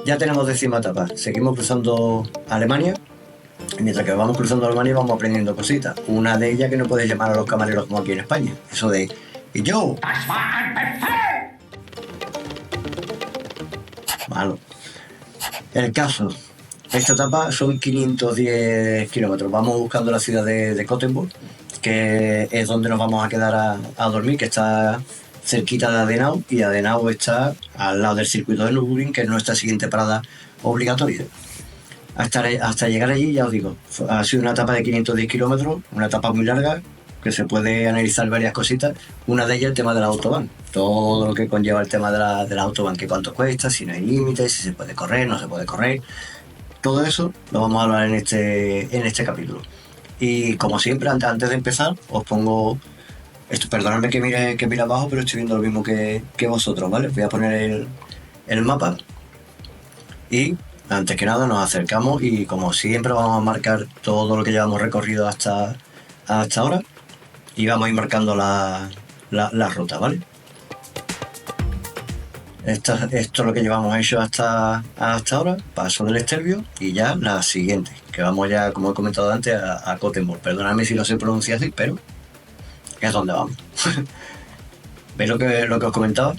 ya tenemos décima etapa. Seguimos cruzando Alemania. Y mientras que vamos cruzando Alemania vamos aprendiendo cositas. Una de ellas que no puedes llamar a los camareros como aquí en España. Eso de... Y yo... Malo. El caso... Esta etapa son 510 kilómetros. Vamos buscando la ciudad de Gothenburg, que es donde nos vamos a quedar a dormir, que está cerquita de Adenau, y Adenau está al lado del circuito de Nürburgring, que es nuestra siguiente parada obligatoria. Hasta llegar allí, ya os digo, ha sido una etapa de 510 kilómetros, una etapa muy larga, que se puede analizar varias cositas. Una de ellas el tema de la autobahn, todo lo que conlleva el tema de la autobahn, que cuánto cuesta, si no hay límites, si se puede correr, no se puede correr. Todo eso lo vamos a hablar en este capítulo. Y como siempre, antes de empezar, os pongo... Perdonadme que mire abajo, pero estoy viendo lo mismo que vosotros, ¿vale? Voy a poner el mapa. Y antes que nada nos acercamos y como siempre vamos a marcar todo lo que llevamos recorrido hasta ahora. Y vamos a ir marcando la ruta, ¿vale? Esto es lo que llevamos hecho hasta ahora, paso del Estelvio, y ya la siguiente, que vamos ya, como he comentado antes, a Gothenburg. Perdonadme si no se pronuncia así, pero es donde vamos. ¿Veis lo que os comentaba?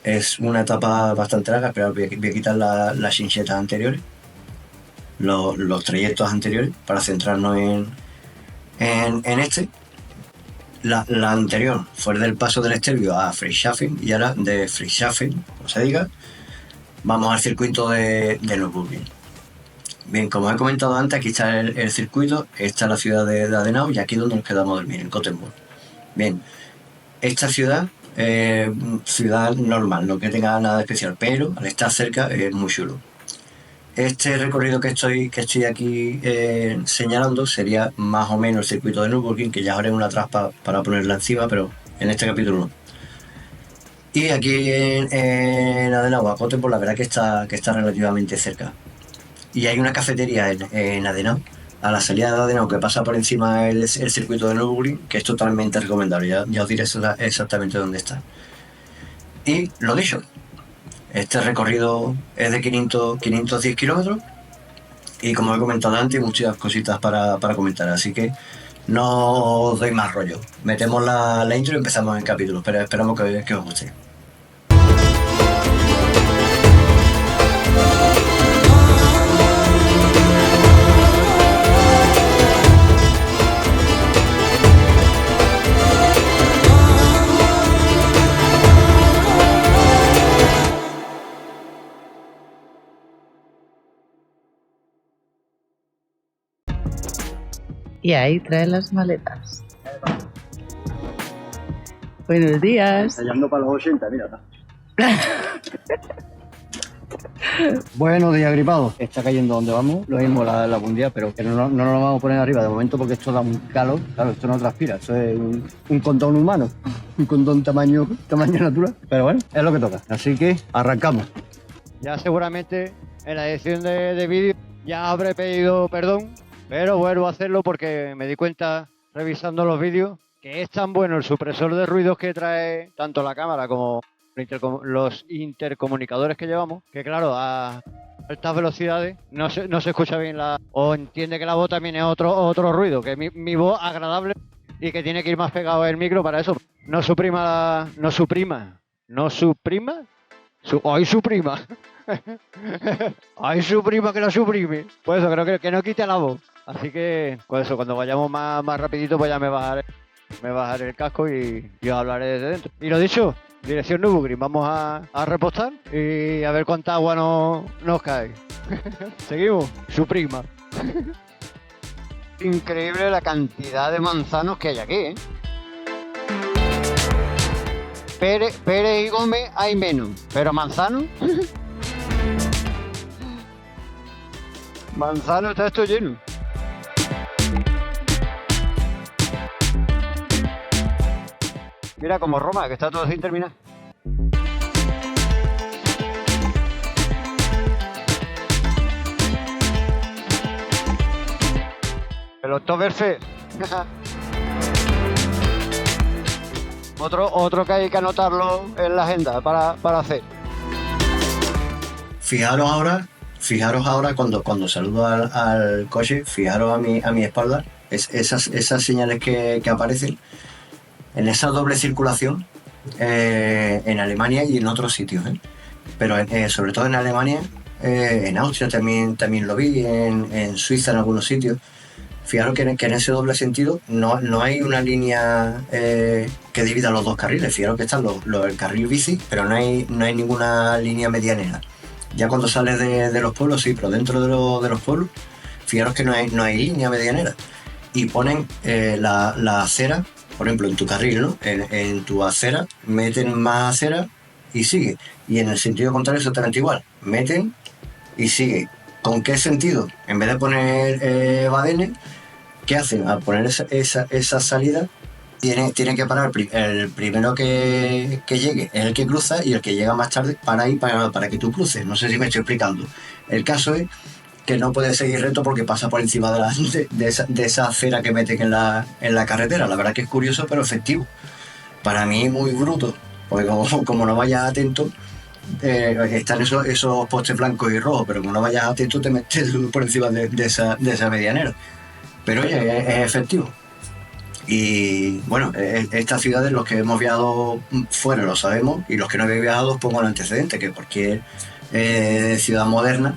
Es una etapa bastante larga, pero voy a quitar las chinchetas anteriores, los trayectos anteriores, para centrarnos en este. La anterior fue del paso del Estelvio a Friedrichshafen, y ahora de Friedrichshafen, como se diga, vamos al circuito de Nürburgring. Bien, como he comentado antes, aquí está el circuito, esta es la ciudad de Adenau, y aquí es donde nos quedamos a dormir, en Gothenburg. Bien, esta ciudad normal, no que tenga nada especial, pero al estar cerca es muy chulo. Este recorrido que estoy aquí señalando sería más o menos el circuito de Nürburgring, que ya haré una trampa para ponerla encima, pero en este capítulo no. Y aquí en Adenau, a Gothenburg, la verdad que está relativamente cerca. Y hay una cafetería en Adenau, a la salida de Adenau, que pasa por encima el circuito de Nürburgring, que es totalmente recomendable. Ya os diré exactamente dónde está. Y lo dicho. Este recorrido es de 510 kilómetros y como he comentado antes, muchas cositas para comentar, así que no os doy más rollo. Metemos la intro y empezamos el capítulo, pero esperamos que os guste. Y ahí trae las maletas. Buenos días. Ensayando para los 80, mira. Buenos días, gripados. Está cayendo donde vamos, lo mismo la bundía, pero no nos lo vamos a poner arriba de momento porque esto da un calor. Claro, esto no transpira, esto es un condón humano, un condón tamaño natural. Pero bueno, es lo que toca. Así que arrancamos. Ya seguramente en la edición de vídeo ya habré pedido perdón, pero vuelvo a hacerlo porque me di cuenta, revisando los vídeos, que es tan bueno el supresor de ruidos que trae tanto la cámara como los intercomunicadores que llevamos, que claro, a altas velocidades no se escucha bien o entiende que la voz también es otro ruido, que mi voz agradable y que tiene que ir más pegado el micro para eso. No suprima. ¡Ay, suprima! ¡Ay, suprima que la suprime! Pues eso, creo que no quite la voz. Así que, pues eso, cuando vayamos más rapidito, pues ya me bajaré el casco y os hablaré desde dentro. Y lo dicho, dirección Nürburgring, vamos a repostar y a ver cuánta agua nos cae. Seguimos, suprima. Increíble la cantidad de manzanos que hay aquí, ¿eh? Pérez y Gómez hay menos, pero manzano. Manzano está esto lleno. Mira como Roma, que está todo sin terminar. El Oktoberfest. Otro que hay que anotarlo en la agenda para hacer. Fijaros ahora cuando saludo al coche, fijaros a mi espalda, esas señales que aparecen en esa doble circulación en Alemania y en otros sitios, ¿eh? Pero sobre todo en Alemania, en Austria también lo vi, en Suiza en algunos sitios. Fijaros que en ese doble sentido no hay una línea que divida los dos carriles. Fijaros que están el carril bici, pero no hay ninguna línea medianera. Ya cuando sales de los pueblos, sí, pero dentro de los pueblos, fijaros que no hay línea medianera. Y ponen la acera, por ejemplo, en tu carril, ¿no? En tu acera, meten más acera y sigue. Y en el sentido contrario, exactamente igual. Meten y sigue. ¿Con qué sentido? En vez de poner badenes, ¿qué hacen? Al poner esa salida, tiene que parar el primero que llegue, es el que cruza, y el que llega más tarde para ahí para que tú cruces. No sé si me estoy explicando. El caso es que no puede seguir recto porque pasa por encima de esa acera que meten en la carretera. La verdad que es curioso, pero efectivo. Para mí muy bruto, porque como no vayas atento, están esos postes blancos y rojos, pero como no vayas atento te metes por encima de esa medianera. Pero oye, es efectivo. Y bueno, estas ciudades, los que hemos viajado fuera lo sabemos, y los que no habéis viajado os pongo el antecedente, que cualquier ciudad moderna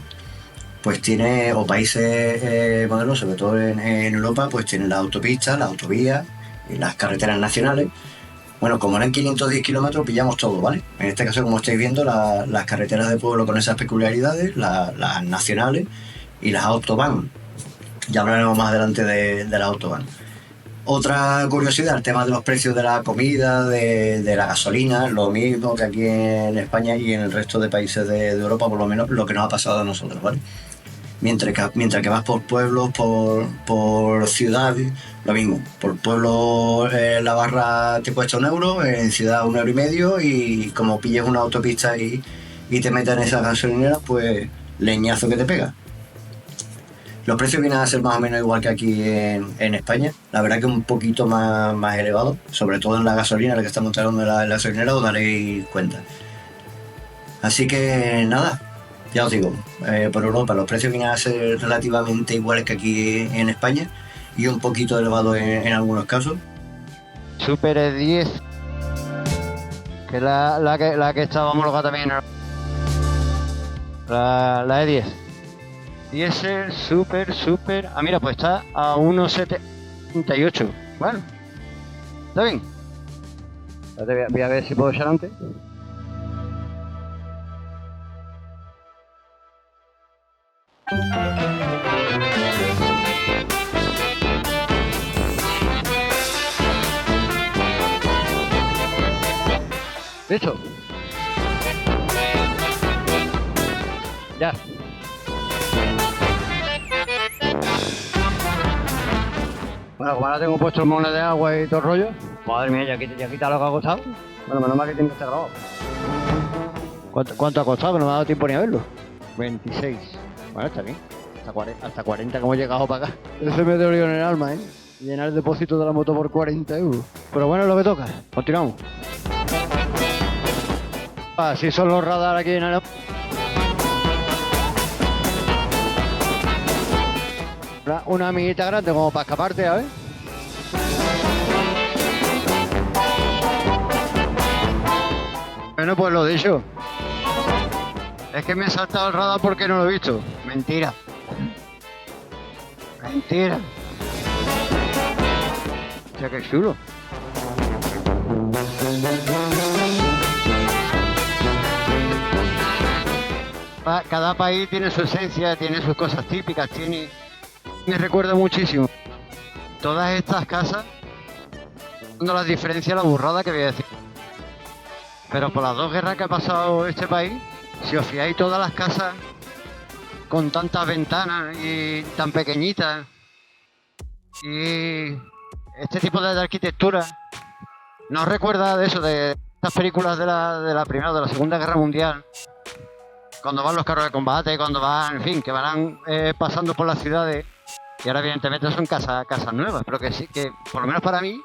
pues tiene, o países modernos, sobre todo en Europa, pues tienen las autopistas, las autovías y las carreteras nacionales. Bueno, como eran 510 kilómetros, pillamos todo, ¿vale? En este caso, como estáis viendo, las carreteras de pueblo con esas peculiaridades, las nacionales y las autobahn. Ya hablaremos más adelante de la autobahn. Otra curiosidad, el tema de los precios de la comida, de la gasolina, lo mismo que aquí en España y en el resto de países de Europa, por lo menos lo que nos ha pasado a nosotros, ¿vale? Mientras que vas por pueblos, por ciudades, lo mismo. Por pueblo la barra te cuesta 1 euro, en ciudad 1,5 euros, y como pilles una autopista y te metes en esa gasolinera, pues leñazo que te pega. Los precios vienen a ser más o menos igual que aquí en España. La verdad que un poquito más elevado, sobre todo en la gasolina, la que estamos hablando de la gasolinera, os daréis cuenta. Así que nada, ya os digo, por Europa los precios vienen a ser relativamente iguales que aquí en España, y un poquito elevados en algunos casos. Super E10, que es la que estaba homologada también, la E10. Diesel, super. Ah, mira, pues está a 1,78. Bueno, está bien. Voy a ver si puedo echar antes. ¿Listo? Ya. Bueno, como ahora tengo puesto el moned de agua y todo el rollo. Madre mía, ya quita lo que ha costado. Bueno, menos mal que tiene que estar grabado. ¿Cuánto ha costado? Que no me ha dado tiempo ni a verlo. 26. Bueno, está bien. Hasta 40 que hemos llegado para acá. Eso me dolió en el alma, ¿eh? Llenar el depósito de la moto por 40 euros. Pero bueno, es lo que toca. Continuamos. Así son los radares aquí en el... Una amiguita grande como para escaparte, a ver. Bueno, pues lo dicho. Es que me he saltado el radar porque no lo he visto. Mentira. Hostia, qué chulo. Cada país tiene su esencia, tiene sus cosas típicas, me recuerda muchísimo. Todas estas casas, no las diferencia la burrada que voy a decir. Pero por las 2 guerras que ha pasado este país, si os fijáis, todas las casas con tantas ventanas y tan pequeñitas, y este tipo de arquitectura, ¿no os recuerda de eso, de estas películas de la Primera o de la Segunda Guerra Mundial? Cuando van los carros de combate, cuando van, en fin, que van pasando por las ciudades, y ahora evidentemente son casas nuevas, pero que sí, que por lo menos para mí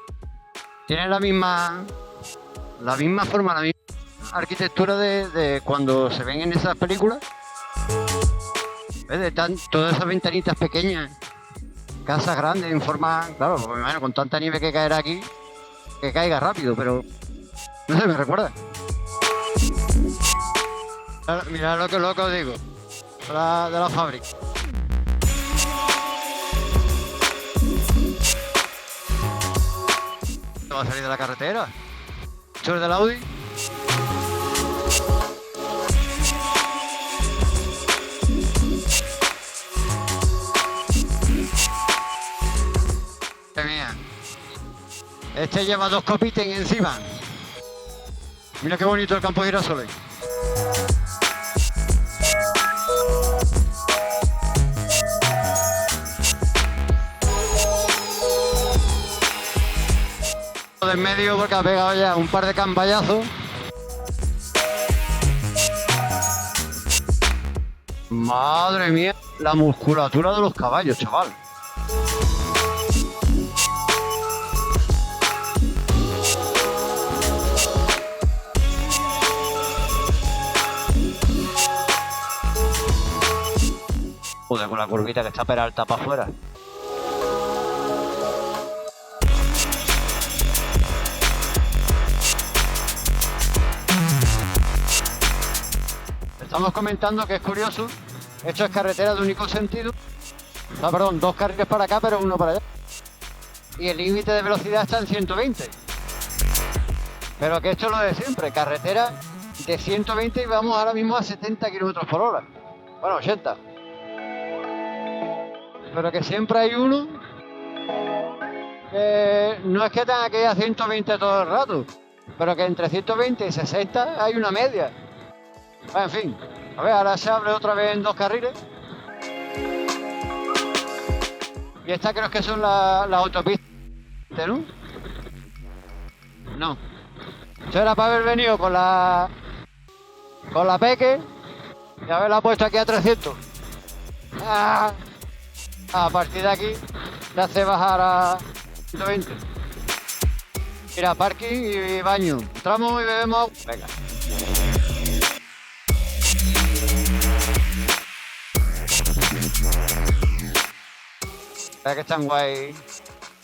tienen la misma forma, la misma arquitectura de cuando se ven en esas películas, ¿Ves? Están todas esas ventanitas pequeñas, casas grandes en forma, claro, pues, bueno, con tanta nieve que caerá aquí, que caiga rápido, pero no sé, me recuerda. Mirad lo que os digo, de la fábrica. Va a salir de la carretera. ¿Esto es del Audi? Madre mía. Este lleva 2 copites encima. Mira qué bonito el campo de girasoles. De en medio porque ha pegado ya un par de campallazos. Madre mía, la musculatura de los caballos, chaval. Joder, con la curvita que está Peralta para afuera. Estamos comentando que es curioso, esto es carretera de único sentido, perdón, 2 carriles para acá pero 1 para allá. Y el límite de velocidad está en 120. Pero que esto es lo de siempre, carretera de 120 y vamos ahora mismo a 70 km por hora. Bueno, 80. Pero que siempre hay uno que no es que tenga que ir a 120 todo el rato, pero que entre 120 y 60 hay una media. En fin, a ver, ahora se abre otra vez en 2 carriles. Y esta creo que son las autopistas, ¿no? No. Esto era para haber venido con la Peque y haberla puesto aquí a 300. A partir de aquí te hace bajar a 120. Mira, parking y baño. Entramos y bebemos agua. Venga. Que están guay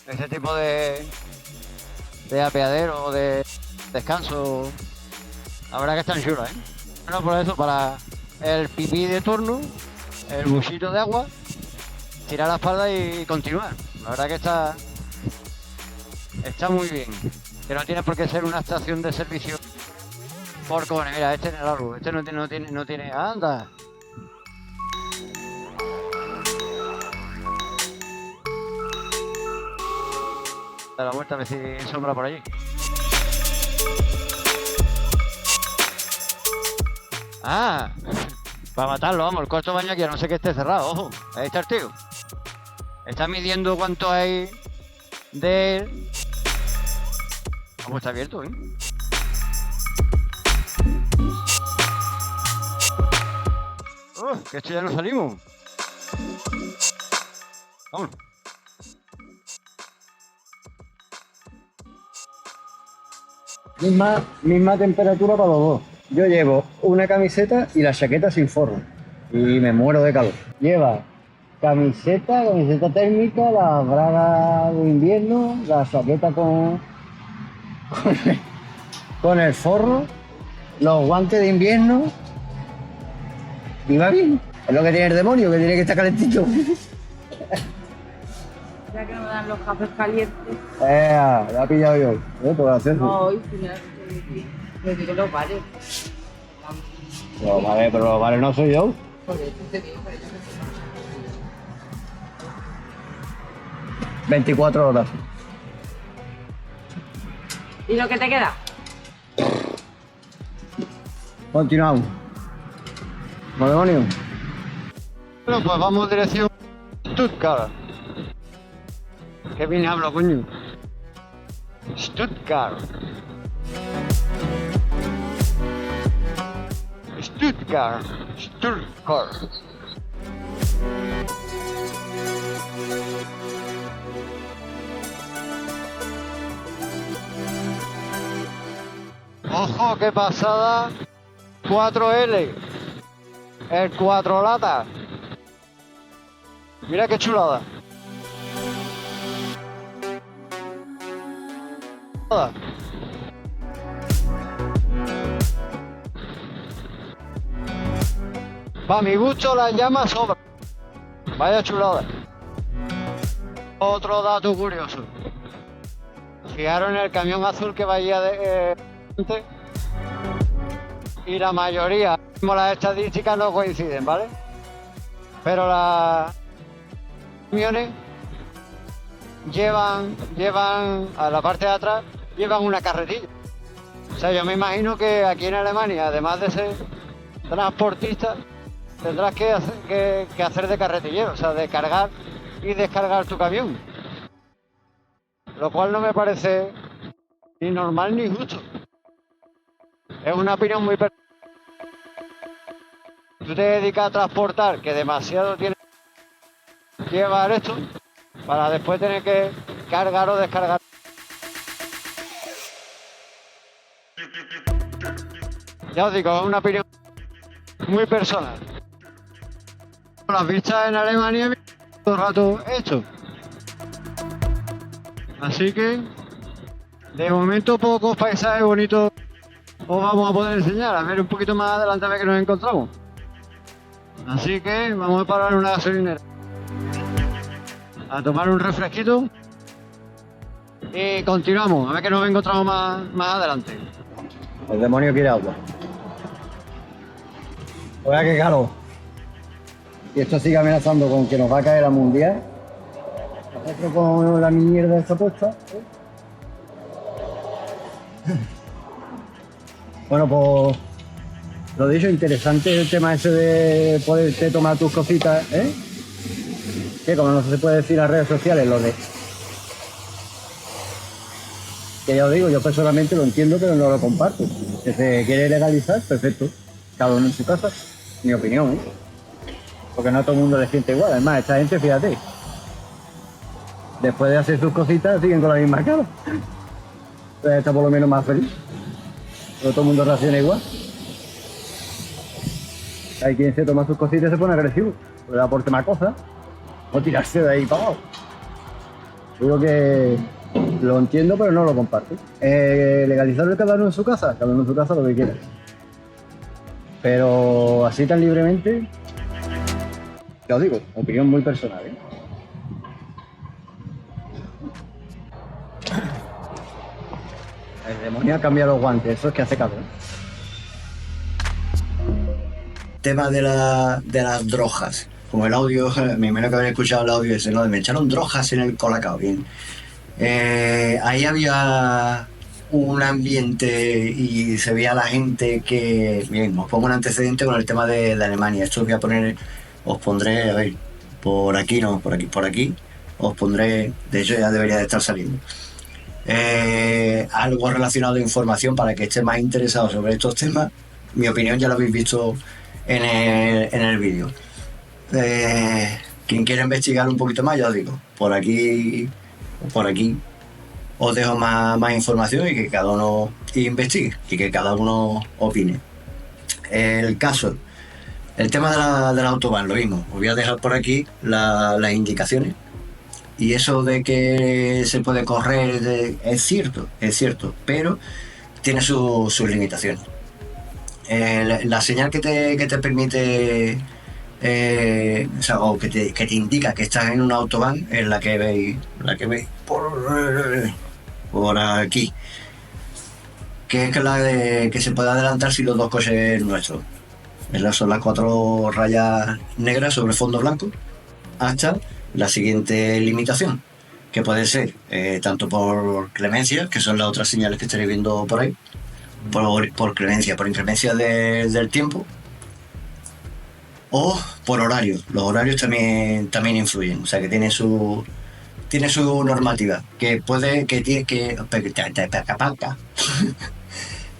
ese tipo de apeadero o de descanso. La verdad que están chulas, ¿eh? Bueno, por eso, para el pipí de turno, el buchito de agua, tirar la espalda y continuar. La verdad que está muy bien. Que no tiene por qué ser una estación de servicio por cojones. Mira, este en el árbol, este no tiene. ¡Anda! Da la vuelta a ver si sombra por allí. Ah, para matarlo, vamos, el corto baño aquí, a no sé que esté cerrado, ojo, ahí está el tío. Está midiendo cuánto hay de él. ¿Cómo está abierto, que esto ya no salimos. Vamos. Misma temperatura para los dos. Yo llevo una camiseta y la chaqueta sin forro. Y me muero de calor. Lleva camiseta térmica, la braga de invierno, la chaqueta con el forro, los guantes de invierno. Y va bien. Es lo que tiene el demonio, que tiene que estar calentito. Ya que no me dan los cafés calientes. Ya he pillado yo. Por hacer. No, hoy me digo los bares. Pero los bares no soy yo. Por eso te digo, pero yo no sé. 24 horas. ¿Y lo que te queda? Continuamos. ¿No, demonio? Bueno, pues vamos dirección Stuttgart. ¿Qué bien hablo, coño? Stuttgart. Stuttgart. Ojo, qué pasada. 4L. El 4 lata. Mira qué chulada. Para mi gusto las llamas sobran. Vaya chulada. Otro dato curioso. Fijaros en el camión azul que vaya de antes. Y la mayoría, como las estadísticas no coinciden, ¿vale? Pero las camiones llevan a la parte de atrás, llevan una carretilla. O sea, yo me imagino que aquí en Alemania, además de ser transportista, tendrás que hacer de carretillero, o sea, de cargar y descargar tu camión. Lo cual no me parece ni normal ni justo. Es una opinión muy personal. Tú te dedicas a transportar, que demasiado tienes que llevar esto, para después tener que cargar o descargar. Ya os digo, es una opinión muy personal. Las vistas en Alemania todo el rato esto. Así que, de momento, pocos paisajes bonitos os vamos a poder enseñar. A ver un poquito más adelante a ver que nos encontramos. Así que vamos a parar en una gasolinera a tomar un refresquito y continuamos. A ver que nos encontramos más adelante. El demonio quiere agua. Oiga, qué calor. Y esto sigue amenazando con que nos va a caer la mundial. Nosotros con la mierda esta puesta. Bueno, pues lo dicho, interesante el tema ese de poderte tomar tus cositas, ¿eh? Que como no se puede decir en las redes sociales, lo de... Que ya os digo, yo personalmente lo entiendo, pero no lo comparto. Si se quiere legalizar, perfecto. Cada uno en su casa, mi opinión, ¿eh? Porque no a todo el mundo le siente igual. Además, esta gente, fíjate, después de hacer sus cositas, siguen con la misma cara. Entonces está por lo menos más feliz. Pero todo el mundo reacciona igual. Hay quien se toma sus cositas y se pone agresivo. Le da por tema cosas. O tirarse de ahí para abajo. Digo que lo entiendo, pero no lo comparto. Legalizarlo cada uno en su casa. Cada uno en su casa lo que quiera. Pero así tan libremente, ya os digo, opinión muy personal, ¿eh? El demonio ha cambiado los guantes, eso es que hace calor. Tema de las drogas. Como el audio, me imagino que habréis escuchado el audio ese, ¿no? Me echaron drogas en el Colacao, bien. Ahí había un ambiente y se veía la gente que... Bien, os pongo un antecedente con el tema de Alemania. Esto voy a poner, os pondré, a ver, por aquí no, por aquí, os pondré, de hecho ya debería de estar saliendo. Algo relacionado de información para que esté más interesado sobre estos temas. Mi opinión ya lo habéis visto en el vídeo. Quien quiera investigar un poquito más, ya os digo, por aquí os dejo más información y que cada uno investigue y que cada uno opine. El tema de la autobahn, lo mismo. Os voy a dejar por aquí las indicaciones. Y eso de que se puede correr es cierto, pero tiene sus limitaciones. La señal que te permite, o sea, o que te indica que estás en una autobahn es la que veis por aquí, que es la de que se puede adelantar si los dos coches nuestros. Esas son las 4 rayas negras sobre fondo blanco hasta la siguiente limitación, que puede ser tanto por clemencia, que son las otras señales que estaréis viendo por ahí, por clemencia, por inclemencia del tiempo, o por horario. Los horarios también influyen, o sea que tiene su normativa, que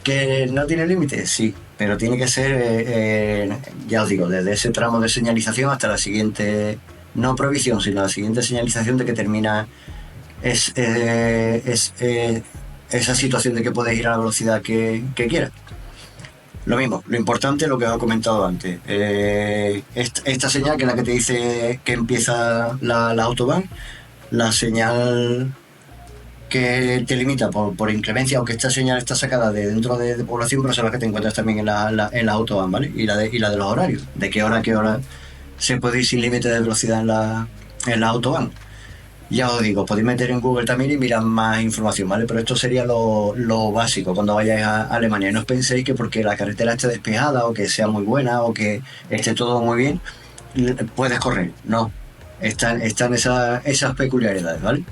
que no tiene límites, sí, pero tiene que ser, ya os digo, desde ese tramo de señalización hasta la siguiente, no prohibición, sino la siguiente señalización de que termina esa situación de que puedes ir a la velocidad que quieras. Lo mismo, lo importante, lo que os he comentado antes. Esta señal, que es la que te dice que empieza la autobahn, la señal que te limita por inclemencia, aunque esta señal está sacada de dentro de población, pero son las que te encuentras también en la autobahn, ¿vale? Y la de los horarios, de qué hora a qué hora se puede ir sin límite de velocidad en la autobahn. Ya os digo, podéis meter en Google también y mirar más información, ¿vale? Pero esto sería lo básico cuando vayáis a Alemania. Y no os penséis que porque la carretera esté despejada o que sea muy buena o que esté todo muy bien, puedes correr. No, están esas peculiaridades, ¿vale?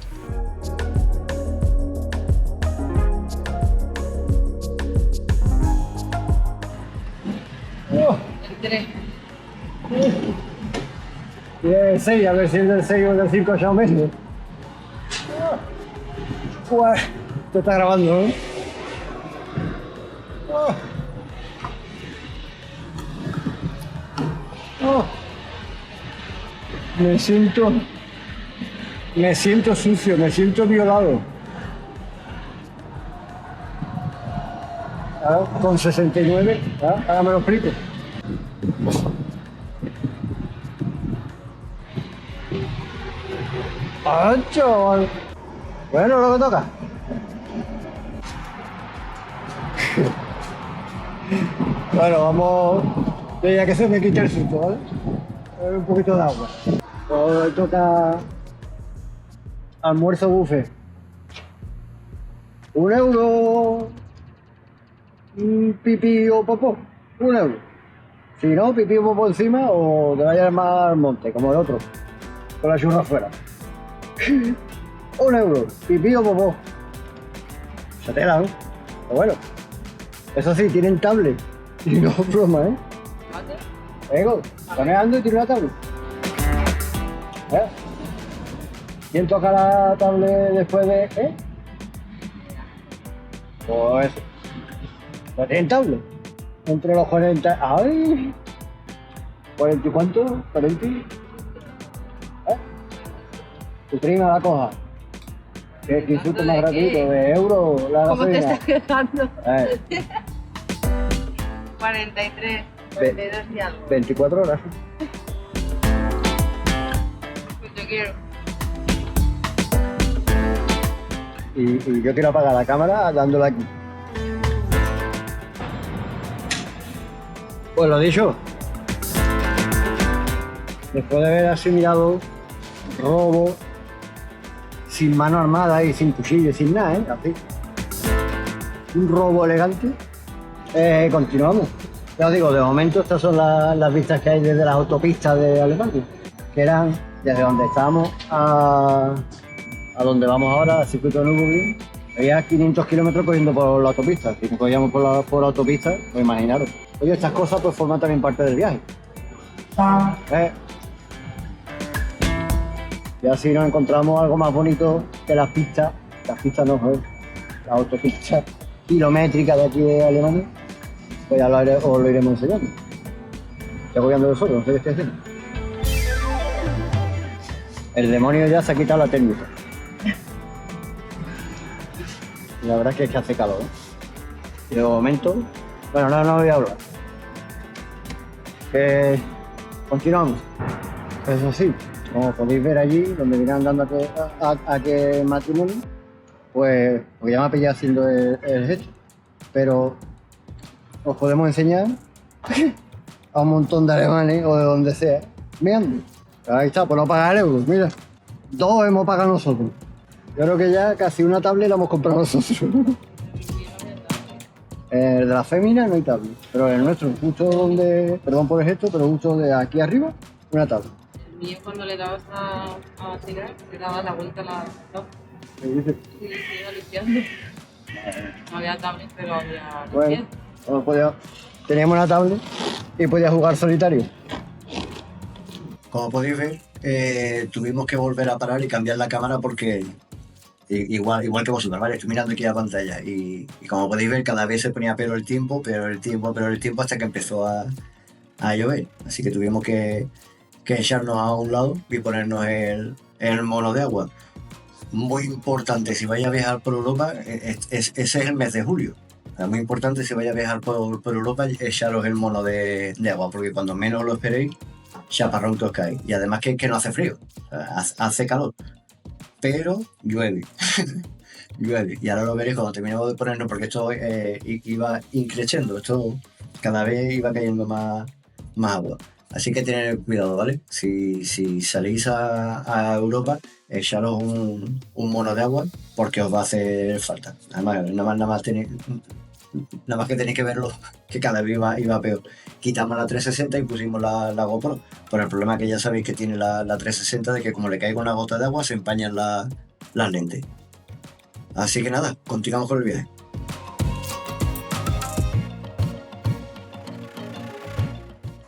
El 3. Tiene 6, a ver si el del 6 o el del 5 ya medio. Pues, esto está grabando, ¿no? Oh. Me siento sucio, me siento violado. Con 69, ahora me lo explico. ¡Ah, chaval! Bueno, lo que toca. Bueno, vamos. Ya que se me quita el susto, ¿vale? Un poquito de agua. Hoy toca almuerzo buffet. €1. Pipí o popó. €1. Si no, pipí o popó encima o te vayas más al monte, como el otro. Con la churra afuera. €1. Pipí o popó. Se tela, ¿no? Pero bueno. Eso sí, tienen tablet. Y no es broma, ¿eh? Ego, caminando y tiene una tablet. ¿Quién toca la tablet después de...? Pues eso. ¿No tienen tablet? Entre los 40... ¡Ay! ¿40 y cuánto? ¿40? Tu prima la coja. Que insulto más gratuito, de euro la ¿Cómo te gasolina. estás quedando? 43, 42 y algo. 24 horas. Pues yo quiero. Y yo quiero apagar la cámara dándola aquí. Pues lo dicho. Después de haber asimilado robo sin mano armada y sin cuchillo y sin nada, así. Un robo elegante. Continuamos. Ya os digo, de momento estas son las vistas que hay desde las autopistas de Alemania, que eran desde donde estábamos a donde vamos ahora, al circuito de Nürburgring. Había 500 kilómetros cogiendo por la autopista. Si cogíamos por la autopista, pues imaginaros. Oye, estas cosas pues forman también parte del viaje. Y así nos encontramos algo más bonito que las pistas no, la autopista kilométrica de aquí de Alemania. Pues ya os lo iremos enseñando. Estoy cogiendo de fuego, no sé qué estoy haciendo. El demonio ya se ha quitado la técnica. Y la verdad es que hace calor, Y de momento, bueno, no voy a hablar. Continuamos. Es así, como podéis ver allí, donde vienen andando a qué matrimonio, pues, porque ya me ha pillado haciendo el gesto. Pero os podemos enseñar a un montón de alemanes o de donde sea, mirando. Ahí está, por no pagar euros, mira. 2 hemos pagado nosotros. Yo creo que ya casi una tablet la hemos comprado nosotros. El de la fémina no hay tablet, pero el nuestro, justo donde, perdón por el gesto, pero justo de aquí arriba, una tablet. El mío cuando le dabas a tirar, le dabas la vuelta a la... No. ¿Qué dices? Sí, se iba limpiando. No había tablet, pero había... Bueno, teníamos una tablet y podía jugar solitario. Como podéis ver, tuvimos que volver a parar y cambiar la cámara porque igual que vosotros, ¿vale? Estoy mirando aquí la pantalla y como podéis ver cada vez se ponía peor el tiempo hasta que empezó a llover. Así que tuvimos que echarnos a un lado y ponernos el mono de agua. Muy importante, si vais a viajar por Europa, ese es el mes de julio. Es muy importante si vais a viajar por Europa, echaros el mono de agua, porque cuando menos lo esperéis, chaparrón que os cae. Y además que no hace frío, o sea, hace calor, pero llueve. Llueve. Y ahora lo veréis cuando terminemos de ponernos, porque esto iba increciendo, esto cada vez iba cayendo más agua. Así que tened cuidado, ¿vale? Si salís a Europa, echaros un mono de agua porque os va a hacer falta. Además, nada más que tenéis que verlo, que cada vez iba peor. Quitamos la 360 y pusimos la GoPro. Pero el problema es que ya sabéis que tiene la 360 de que como le caiga una gota de agua se empañan las lentes. Así que nada, continuamos con el viaje.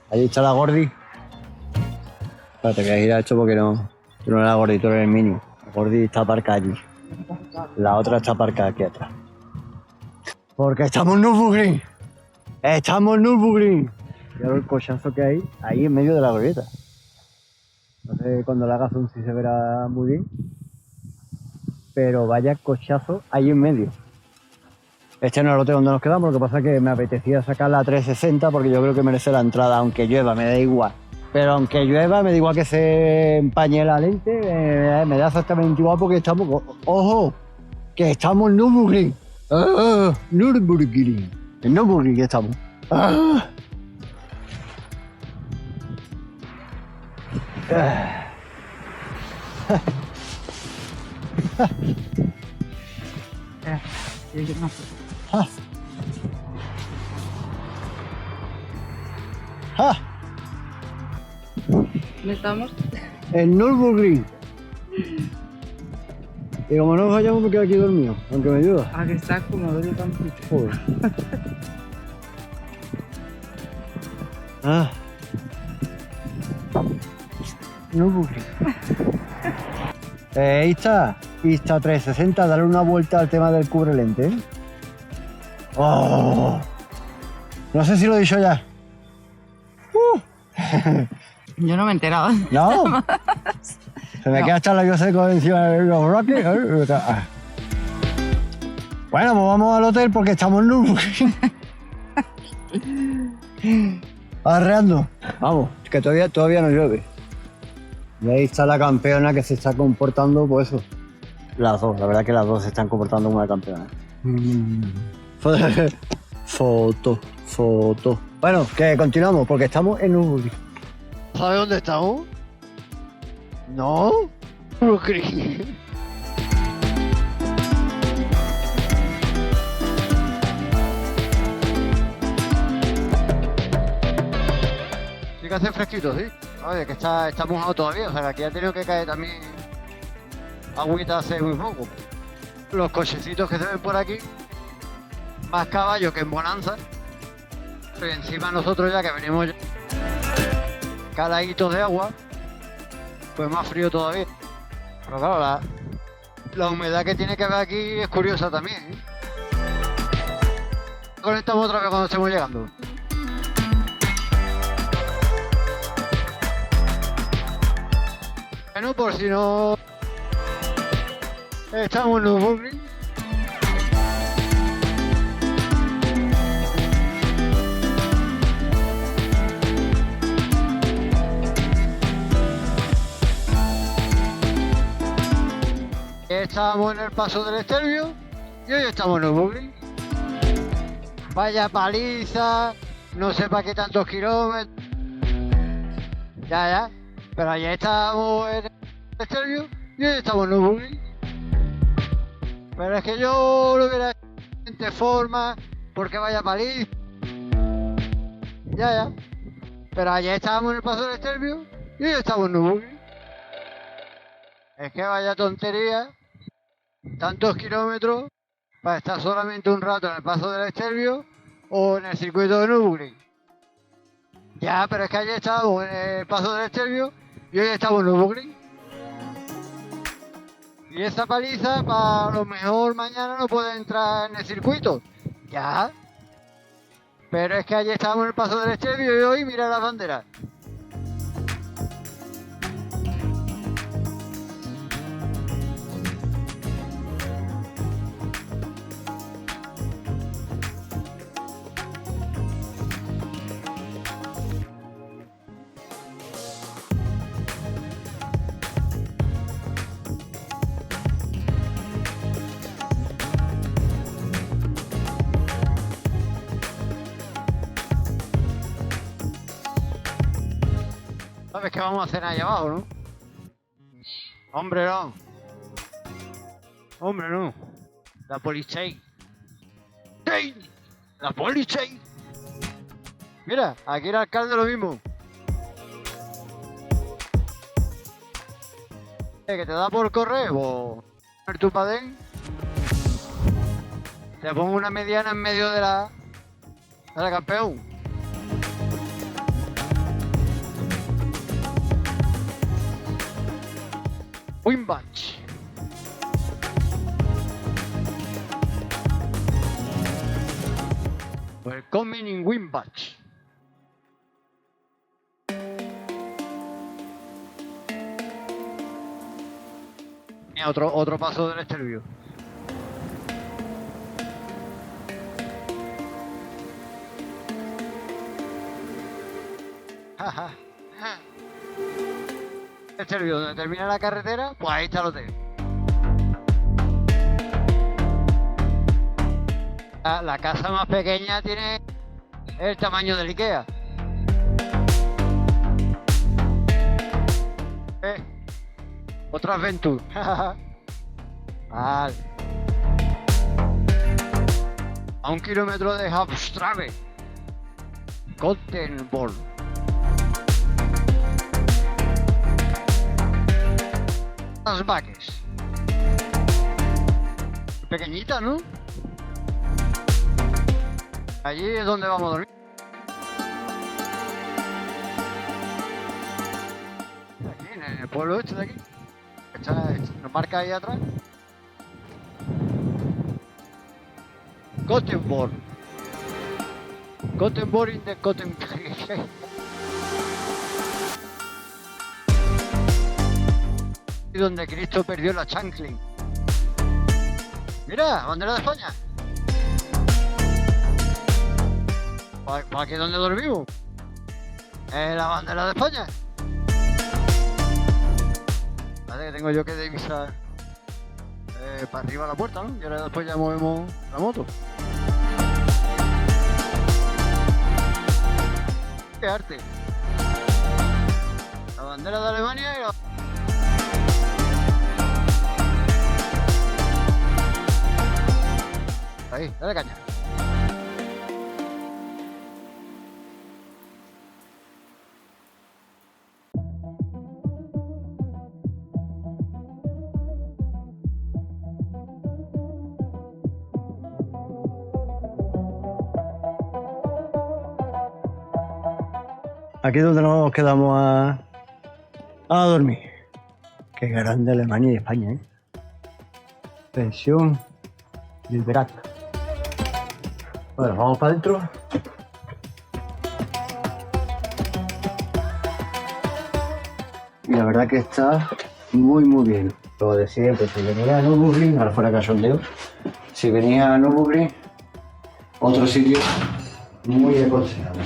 Ahí está la Gordi. Espérate, que ahí la he hecho porque no. Tú no eres la Gordi, tú eres el Mini. La Gordi está aparcada allí. La otra está aparcada aquí atrás. Porque estamos en Nürburgring. Estamos en Nürburgring. Y ahora el cochazo que hay ahí en medio de la glorieta. No sé cuando la haga zoom si se verá muy bien. Pero vaya cochazo ahí en medio. Este no es el hotel donde nos quedamos, lo que pasa es que me apetecía sacar la 360 porque yo creo que merece la entrada, aunque llueva, me da igual. Pero aunque llueva, me da igual que se empañe la lente, me da exactamente igual porque estamos... ¡Ojo! Que estamos en Nürburgring. Nürburgring. En Nürburgring estamos. ¿Dónde estamos? En Nürburgring. Y como no fallamos me quedo aquí dormido, aunque me ayuda. Ah, que está cómodo, yo tampoco. Joder. Nürburgring. Insta 360, darle una vuelta al tema del cubrelente. Oh. No sé si lo he dicho ya. Yo no me he enterado. No. Se me queda hasta el labio seco encima de los brackets. Bueno, pues vamos al hotel porque estamos en Nürburgring. Arreando. Vamos, que todavía no llueve. Y ahí está la campeona que se está comportando, pues eso. Las dos, la verdad que las dos se están comportando como una campeona. Foto. Bueno, que continuamos porque estamos en Nürburgring. ¿Sabes dónde estamos? No. Nürburgring. Tiene que hacer fresquito, ¿sí? Oye, que está mojado todavía, o sea que aquí ha tenido que caer también agüita hace muy poco. Los cochecitos que se ven por aquí, más caballos que en Bonanza. Y encima nosotros ya que venimos caladitos de agua, pues más frío todavía. Pero claro, la humedad que tiene que haber aquí es curiosa también, ¿eh? Conectamos otra vez cuando estemos llegando. Bueno, por si no estamos en Nürburgring. Estábamos en el paso del Estelvio y hoy estamos en Nürburgring. Vaya paliza, no sé para qué tantos kilómetros. Ya. Pero ayer estábamos en el Estelvio y hoy estamos en Nürburgring. Pero es que yo lo hubiera hecho de forma porque vaya paliza. Ya. Pero ayer estábamos en el paso del Estelvio y hoy estamos en Nürburgring. Es que vaya tontería. Tantos kilómetros para estar solamente un rato en el paso del Estelvio o en el circuito de Nürburgring. Ya, pero es que ayer estábamos en el paso del Estelvio y hoy estamos en Nürburgring. Y esa paliza, para lo mejor mañana no puede entrar en el circuito. Ya. Pero es que ayer estábamos en el paso del Estelvio y hoy mira las banderas. ¿Sabes qué vamos a hacer ahí abajo, no? Hombre, no. Hombre, no. La policía. ¡Sí! La policía. Mira, aquí el alcalde lo mismo. Que te da por correo o tu padén. Te pongo una mediana en medio de la campeón. Winbatch. Welcome in Winbatch. Mira, otro paso del Estelvio. Estelvio, donde termina la carretera, pues ahí está el hotel. La casa más pequeña tiene el tamaño del Ikea. Otra aventura. Vale. A 1 kilómetro de Havstrave. Gothenburg. Las vaques. Pequeñita, ¿no? Allí es donde vamos a dormir. Aquí, en el pueblo este de aquí. Nos marca ahí atrás. Gothenburg. Gothenburg in the Gothenburg. Y donde Cristo perdió la chanclin. Mira, bandera de España. Aquí es donde dormimos. La bandera de España. Vale, que tengo yo que divisar para arriba la puerta, ¿no? Y ahora después ya movemos la moto. ¡Qué arte! La bandera de Alemania y la... Ahí, dale caña. Aquí es donde nos quedamos a dormir. Qué grande Alemania y España, ¿eh? Pensión Liberat. Bueno, vamos para adentro. Y la verdad que está muy bien. Lo de siempre, si venía a Nürburgring, ahora fuera cachondeo, si venía a Nürburgring, otro sitio muy aconsejable.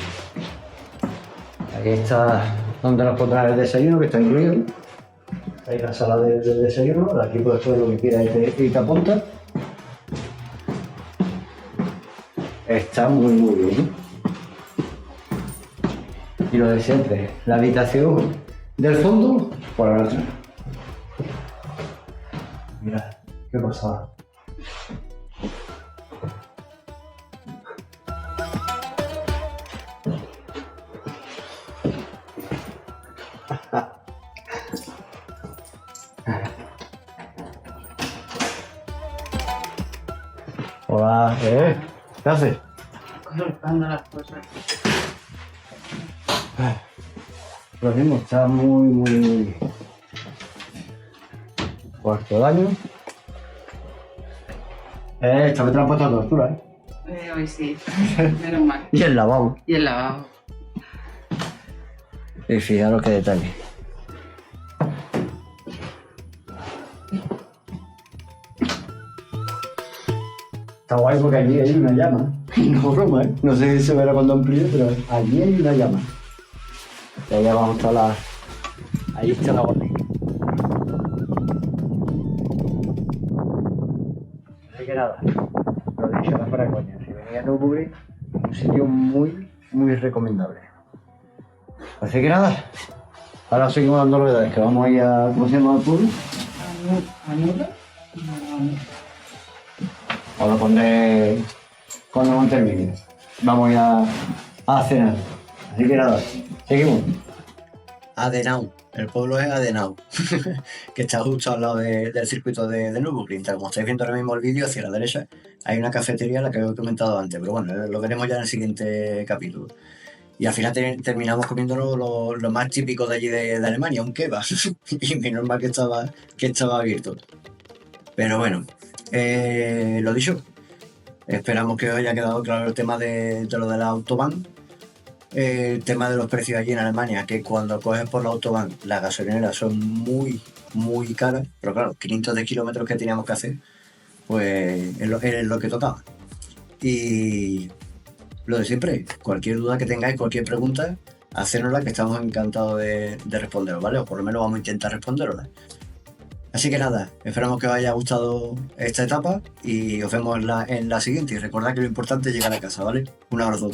Aquí está donde nos pondrán el desayuno, que está incluido. Ahí la sala del desayuno, de aquí puedes poner lo que quieras y te apunta. Está muy bien. Y lo de siempre, la habitación del fondo por la noche. Mira, qué pasada. Hola, ¿qué haces? Colocando las cosas. Lo mismo, está muy bien. Cuarto de baño. Esta vez te la han puesto a tortura, Hoy sí, menos mal. Y el lavabo. Y el lavabo. Y fijaros qué detalle. Está guay porque allí hay una llama. No broma, ¿eh? No sé si se verá cuando amplíe, pero allí hay una llama. Y allá vamos a estar la... Ahí está la botella. Así que nada, lo dicho, no fuera coña. Si venía a Nürburgring, un sitio muy recomendable. Así que nada, Ahora seguimos dando novedades, que vamos a ir a... ¿Cómo se llama el pueblo? Os lo pondré cuando me termine. Vamos a ir a cenar. Así que nada, seguimos. Adenau, el pueblo es Adenau, que está justo al lado del circuito de Nürburgring. Como estáis viendo ahora mismo el vídeo, hacia la derecha hay una cafetería, la que os he comentado antes, pero bueno, lo veremos ya en el siguiente capítulo. Y al final terminamos comiéndonos lo más típico de allí de Alemania, un kebab. Y menos mal que estaba abierto. Pero bueno, lo dicho, esperamos que os haya quedado claro el tema de lo de la autobahn. El tema de los precios allí en Alemania, que cuando coges por la autobahn las gasolineras son muy caras, pero claro, 500 de kilómetros que teníamos que hacer, pues es lo que tocaba. Y lo de siempre, cualquier duda que tengáis, cualquier pregunta, hacérnosla, que estamos encantados de responderos, ¿vale? O por lo menos vamos a intentar responderosla. Así que nada, esperamos que os haya gustado esta etapa y os vemos en la siguiente. Y recordad que lo importante es llegar a casa, ¿vale? Un abrazo.